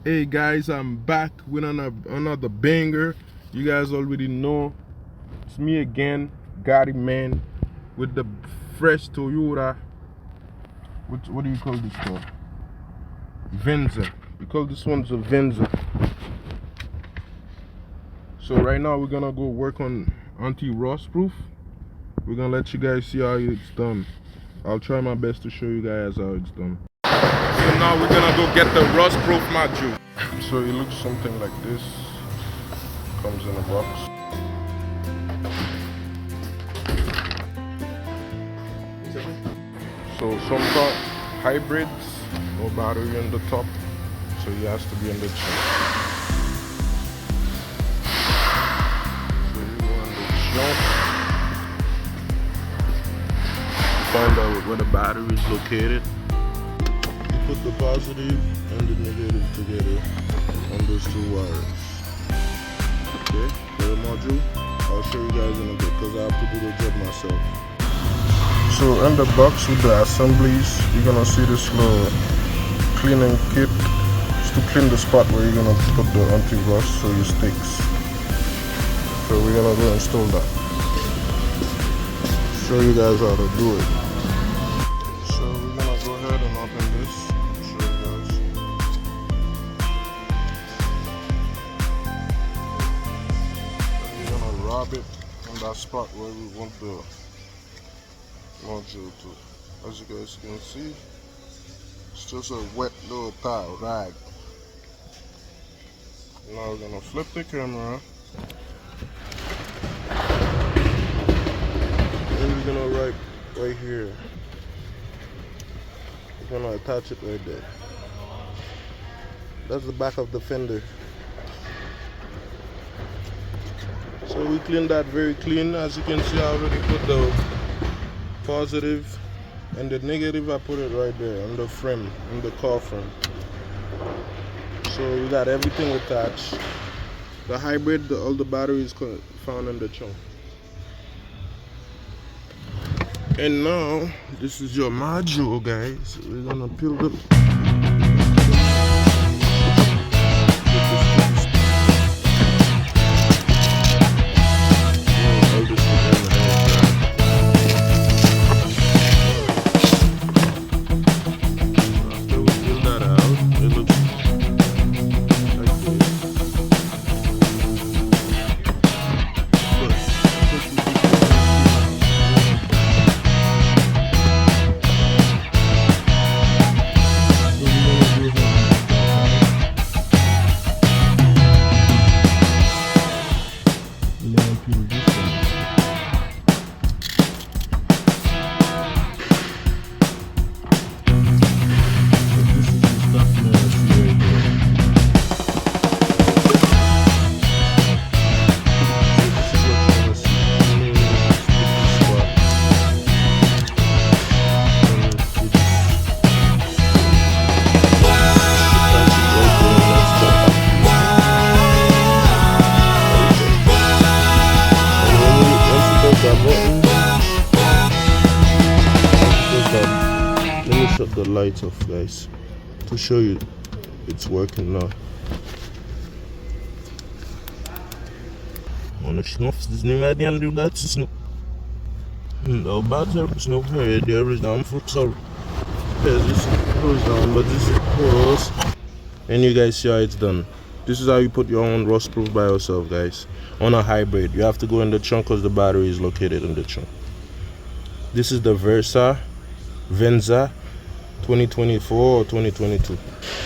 Hey guys, I'm back with another banger. You guys already know it's me again, Gatti man, with the fresh Toyota. What do you call this one? Venza. We call this one the Venza. So right now we're gonna go work on anti-rust proof. We're gonna let you guys see how it's done. I'll try my best to show you guys how it's done. So now we're gonna go get the rust proof module. So it looks something like this. Comes in a box. So some car hybrids, no battery on the top, so it has to be on the trunk. So you go on the trunk, find out where the battery is located. You put the positive and the negative together on those two wires. Okay, for the module, I'll show you guys in a bit because I have to do the job myself. So in the box with the assemblies, you're gonna see this little cleaning kit. It's to clean the spot where you're gonna put the anti-rust so it sticks. So we're gonna go install that. Show you guys how to do it. So we're gonna go ahead and open this. Show you guys. We're gonna rub it on that spot where we want the module to. As you guys can see, it's just a wet little towel rag. Now we're gonna flip the camera and we're gonna right here. We're gonna attach it right there. That's the back of the fender. So we clean that very clean. As you can see, I already put the positive and the negative. I put it right there on the frame, on the car frame. So we got everything attached. The hybrid, all the batteries found in the trunk. And now this is your module, guys. We're gonna peel them. Let me shut the lights off, guys, to show you it's working now. Ono śnofs nie ma nie lubić snu. No bardzo snu there is down for sorry. This goes down, but this is close. And you guys see how it's done. This is how you put your own rust proof by yourself, guys. On a hybrid, you have to go in the trunk because the battery is located in the trunk. This is the Venza 2024 or 2022.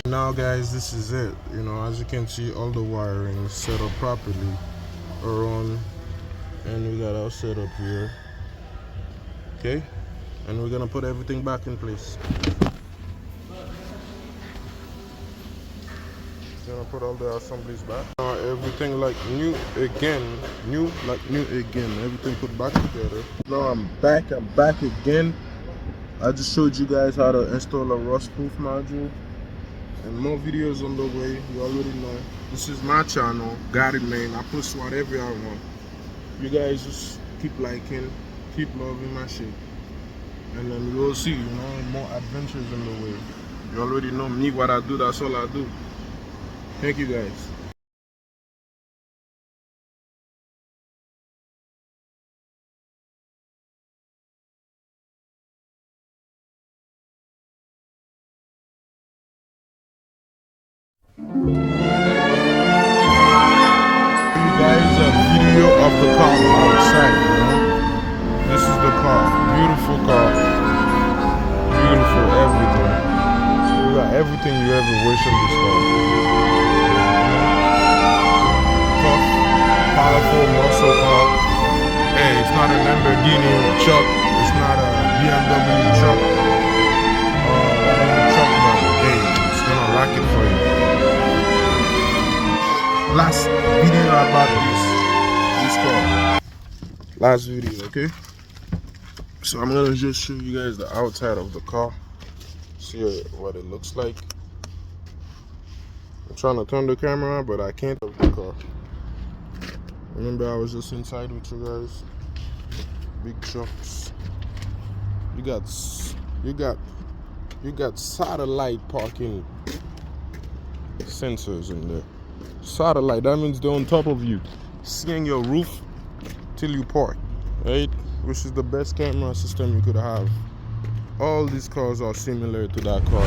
Now guys, this is it. You know, as you can see, all the wiring is set up properly around, and we got our setup here. Okay, and we're gonna put everything back in place. Gonna put all the assemblies back. Everything like new again. Everything put back together. Now I'm back again. I just showed you guys how to install a rust proof module, and more videos on the way. You already know. This is my channel, Gatti man. I post whatever I want. You guys just keep liking, keep loving my shit, and then you will see, you know, more adventures on the way. You already know me, what I do. That's all I do. Thank you guys. You guys, a video of the car outside, you know? This is the car. Beautiful car. Beautiful everything. You got everything you ever wish in this car. Tough, powerful muscle car. Hey, it's not a Lamborghini truck. It's not a BMW truck. Truck, but hey, it's gonna rock it for you. Last video about this car. Last video, okay? So I'm gonna just show you guys the outside of the car. See what it looks like. I'm trying to turn the camera on, but I can't of the car. Remember, I was just inside with you guys. Big trucks. You got satellite parking sensors in there. Satellite, that means they're on top of you, seeing your roof till you park, right? Which is the best camera system you could have. All these cars are similar to that car.